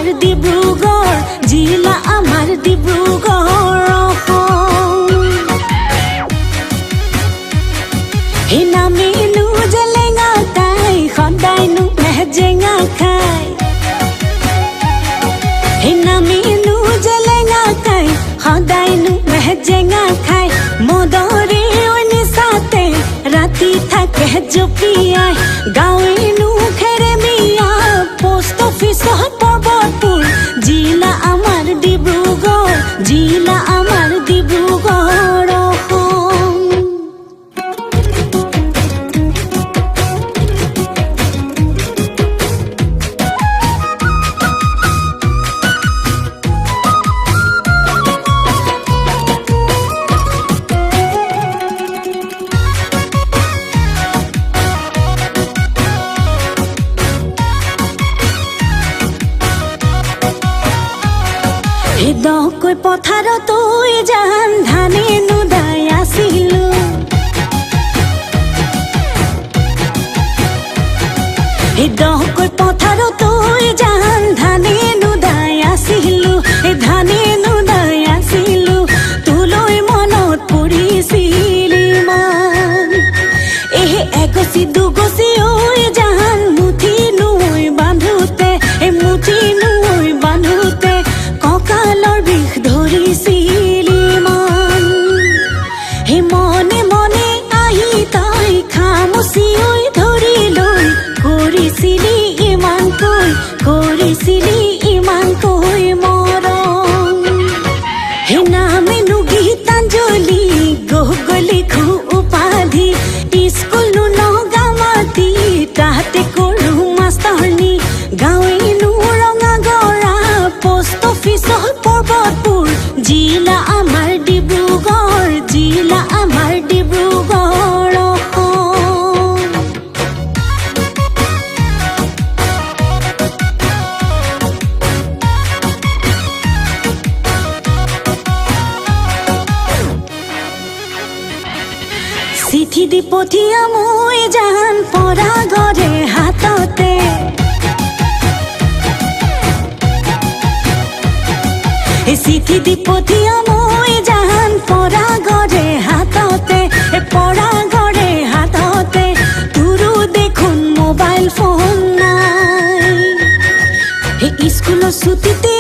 আমাৰ ডিব্ৰুগড় জিলা আমাৰ ডিব্ৰুগড় হে নামেনো জেলেঙা তাই সদায়নো মেজেঙা খায় হে নামেনো জেলেঙা তাই সদায়নো মেজেঙা খায় মদৰে নিচাতে ৰাতি থাকে জপিয়াই গাঁৱেনো খেৰেমিয়া পোষ্ট অফিচত পৰ্বতপুৰ জিলা আমাৰ ডিব্ৰুগড় জিলা আমাৰ ডিব্ৰুগড় দকৈ পথাৰত জান ধানে নুদাই আছিলো দকৈ পথাৰত জান ধানে নুদাই আছিলো ধানে নুদাই আছিলো তোলৈ মনত পৰিছিল ইমান এগছি দুগছি জান মুঠি নৈ বান্ধোতে মুঠি নৈ বান্ধোতে কঁকালৰ বিষ ধৰিছিল ইমান হে মনে মনে আহি তাই খামুচি ধৰি লৈ কৰিছিলি ইমানকৈ মৰম হে নামেনো গীতাঞ্জলি গগলি খু উপাধি স্কুল নগামাতি তাহাতে কৰো মাষ্টৰনি গাঁৱেনো ৰঙাগৰা পোষ্ট অফিচত পৰ্বতপুৰ জিলা আমাৰ ডিব্ৰুগড় জিলা আমাৰ ডিব্ৰুগড় চিঠি দি পঠিয়া মই জান পৰা ঘৰে হাততে চিঠি দি পঠিয়া মই জান পৰা ঘৰে হাততে তোৰো দেখোন মোবাইল ফোন নাই স্কুলৰ ছুটিতে